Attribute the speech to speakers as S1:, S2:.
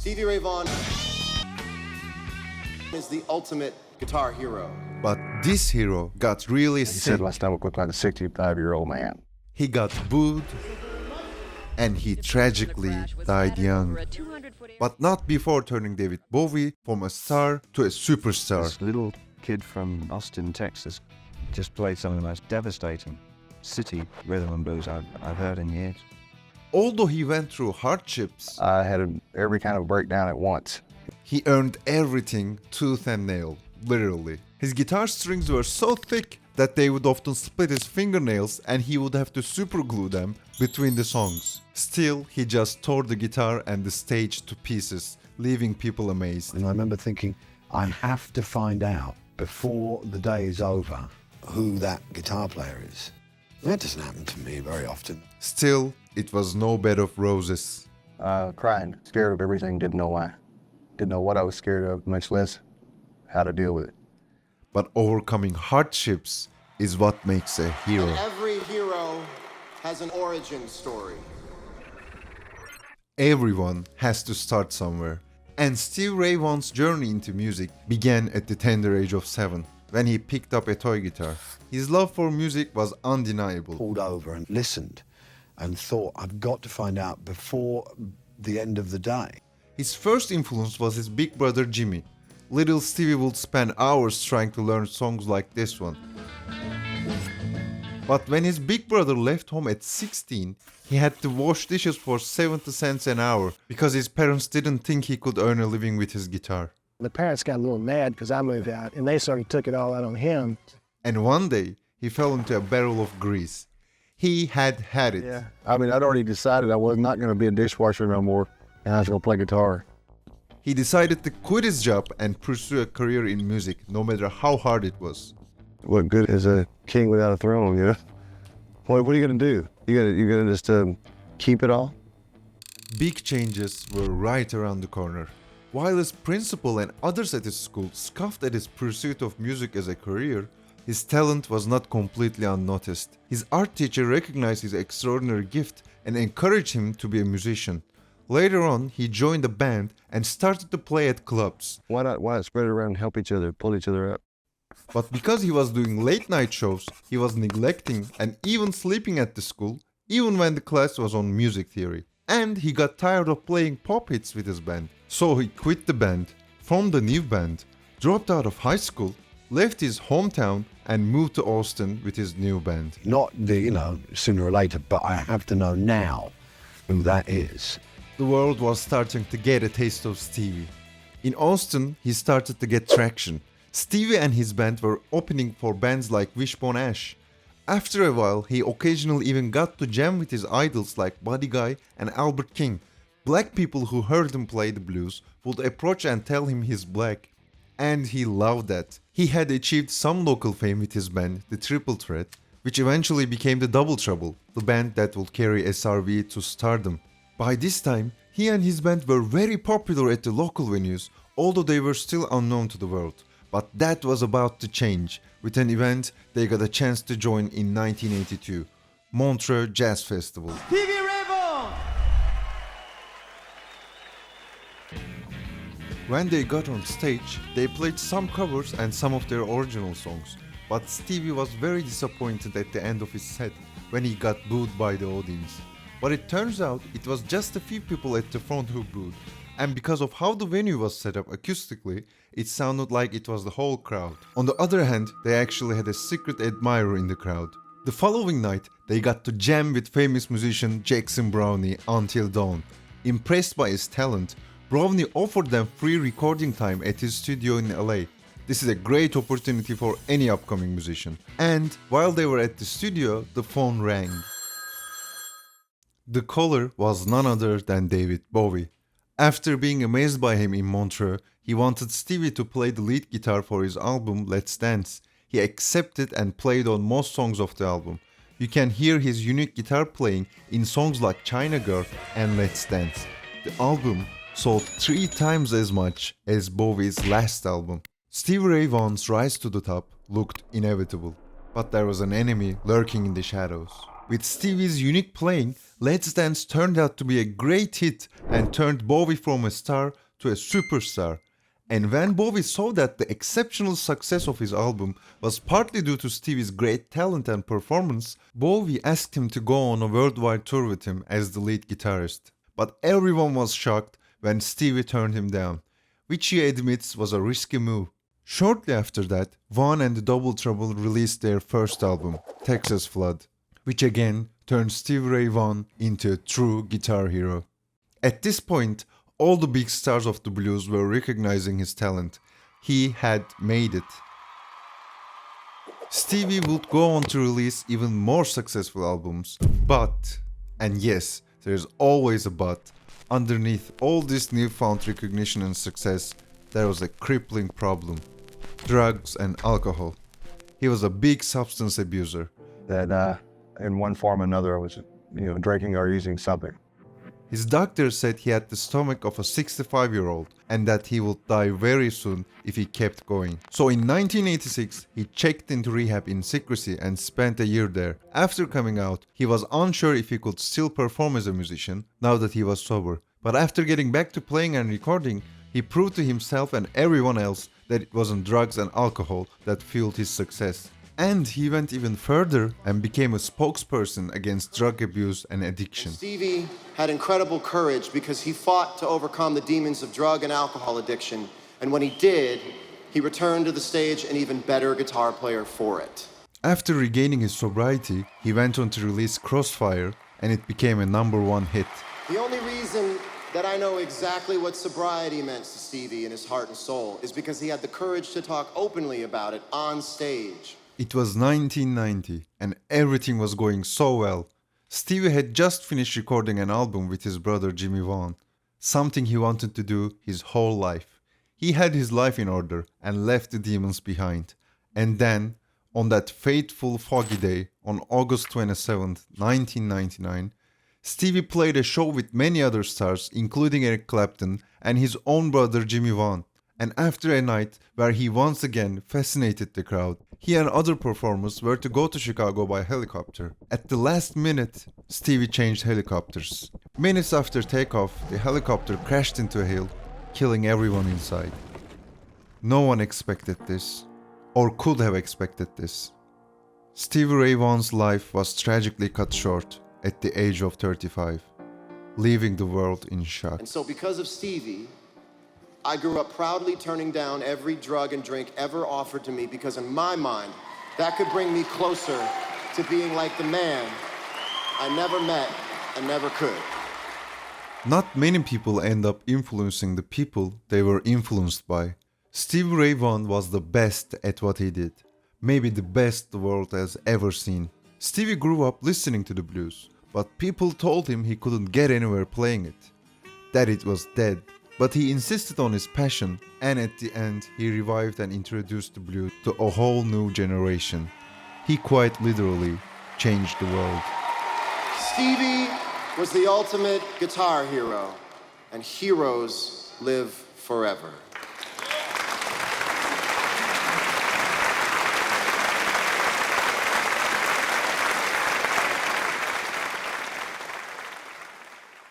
S1: Stevie Ray Vaughan is the ultimate guitar hero.
S2: But this hero got really
S3: He
S2: sick.
S3: said my stomach looked like a 65-year-old man.
S2: He got booed and he tragically died young. But not before turning David Bowie from a star to a superstar.
S3: This little kid from Austin, Texas, just played some of the most devastating city rhythm and blues I've heard in years.
S2: Although he went through hardships,
S3: I had every kind of breakdown at once.
S2: he earned everything tooth and nail, literally. His guitar strings were so thick that they would often split his fingernails and he would have to superglue them between the songs. Still, he just tore the guitar and the stage to pieces, leaving people amazed.
S4: And I remember thinking, I have to find out before the day is over who that guitar player is. That doesn't happen to me very often.
S2: Still, it was no bed of roses.
S3: Crying, scared of everything, didn't know why. Didn't know what I was scared of, much less how to deal with it.
S2: But overcoming hardships is what makes a hero.
S1: And every hero has an origin story.
S2: Everyone has to start somewhere. And Stevie Ray Vaughan's journey into music began at the tender age of 7, when he picked up a toy guitar. His love for music was undeniable.
S4: Pulled over and listened and thought, I've got to find out before the end of the day.
S2: His first influence was his big brother Jimmy. Little Stevie would spend hours trying to learn songs like this one. But when his big brother left home at 16, he had to wash dishes for 70 cents an hour because his parents didn't think he could earn a living with his guitar.
S5: The parents got a little mad because I moved out, and they sort of took it all out on him.
S2: And one day, he fell into a barrel of grease. He had had it.
S3: Yeah. I mean, I'd already decided I was not going to be a dishwasher no more, and I was going to play guitar.
S2: He decided to quit his job and pursue a career in music, no matter how hard it was.
S3: What good is a king without a throne, you know? What are you going to do? You gonna just keep it all?
S2: Big changes were right around the corner. While his principal and others at his school scoffed at his pursuit of music as a career, his talent was not completely unnoticed. His art teacher recognized his extraordinary gift and encouraged him to be a musician. Later on, he joined a band and started to play at clubs.
S3: Why not spread it around and help each other, pull each other up?
S2: But because he was doing late night shows, he was neglecting and even sleeping at the school, even when the class was on music theory. And he got tired of playing pop hits with his band. So he quit the band, formed a new band, dropped out of high school, left his hometown and moved to Austin with his new band.
S4: Not sooner or later, but I have to know now who that is.
S2: The world was starting to get a taste of Stevie. In Austin, he started to get traction. Stevie and his band were opening for bands like Wishbone Ash. After a while, he occasionally even got to jam with his idols like Buddy Guy and Albert King. Black people who heard him play the blues would approach and tell him he's black. And he loved that. He had achieved some local fame with his band, the Triple Threat, which eventually became the Double Trouble, the band that would carry SRV to stardom. By this time, he and his band were very popular at the local venues, although they were still unknown to the world. But that was about to change. With an event they got a chance to join in 1982, Montreux Jazz Festival.
S1: Stevie Ray Vaughan!
S2: When they got on stage, they played some covers and some of their original songs. But Stevie was very disappointed at the end of his set when he got booed by the audience. But it turns out it was just a few people at the front who booed. And because of how the venue was set up acoustically, it sounded like it was the whole crowd. On the other hand, they actually had a secret admirer in the crowd. The following night, they got to jam with famous musician Jackson Brownie until dawn. Impressed by his talent, Brownie offered them free recording time at his studio in LA. This is a great opportunity for any upcoming musician. And while they were at the studio, the phone rang. The caller was none other than David Bowie. After being amazed by him in Montreux, he wanted Stevie to play the lead guitar for his album Let's Dance. He accepted and played on most songs of the album. You can hear his unique guitar playing in songs like China Girl and Let's Dance. The album sold 3 times as much as Bowie's last album. Stevie Ray Vaughan's rise to the top looked inevitable, but there was an enemy lurking in the shadows. With Stevie's unique playing, Let's Dance turned out to be a great hit and turned Bowie from a star to a superstar. And when Bowie saw that the exceptional success of his album was partly due to Stevie's great talent and performance, Bowie asked him to go on a worldwide tour with him as the lead guitarist. But everyone was shocked when Stevie turned him down, which he admits was a risky move. Shortly after that, Vaughan and the Double Trouble released their first album, Texas Flood, which again turned Stevie Ray Vaughan into a true guitar hero. At this point, all the big stars of the blues were recognizing his talent. He had made it. Stevie would go on to release even more successful albums, but, and yes, there's always a but, underneath all this newfound recognition and success, there was a crippling problem: drugs and alcohol. He was a big substance abuser.
S3: That in one form or another, I was, drinking or using something.
S2: His doctor said he had the stomach of a 65-year-old and that he would die very soon if he kept going. So in 1986, he checked into rehab in secrecy and spent a year there. After coming out, he was unsure if he could still perform as a musician now that he was sober. But after getting back to playing and recording, he proved to himself and everyone else that it wasn't drugs and alcohol that fueled his success. And he went even further and became a spokesperson against drug abuse and addiction.
S1: Stevie had incredible courage because he fought to overcome the demons of drug and alcohol addiction. And when he did, he returned to the stage an even better guitar player for it.
S2: After regaining his sobriety, he went on to release Crossfire, and it became a #1 hit.
S1: The only reason that I know exactly what sobriety meant to Stevie in his heart and soul is because he had the courage to talk openly about it on stage.
S2: It was 1990 and everything was going so well. Stevie had just finished recording an album with his brother Jimmy Vaughan, something he wanted to do his whole life. He had his life in order and left the demons behind. And then, on that fateful foggy day, on August 27, 1999, Stevie played a show with many other stars, including Eric Clapton and his own brother Jimmy Vaughan. And after a night where he once again fascinated the crowd, he and other performers were to go to Chicago by helicopter. At the last minute, Stevie changed helicopters. Minutes after takeoff, the helicopter crashed into a hill, killing everyone inside. No one expected this, or could have expected this. Stevie Ray Vaughan's life was tragically cut short at the age of 35, leaving the world in shock.
S1: And so because of Stevie, I grew up proudly turning down every drug and drink ever offered to me because in my mind, that could bring me closer to being like the man I never met and never could.
S2: Not many people end up influencing the people they were influenced by. Stevie Ray Vaughan was the best at what he did. Maybe the best the world has ever seen. Stevie grew up listening to the blues, but people told him he couldn't get anywhere playing it, that it was dead. But he insisted on his passion, and at the end, he revived and introduced the blues to a whole new generation. He quite literally changed the world.
S1: Stevie was the ultimate guitar hero, and heroes live forever.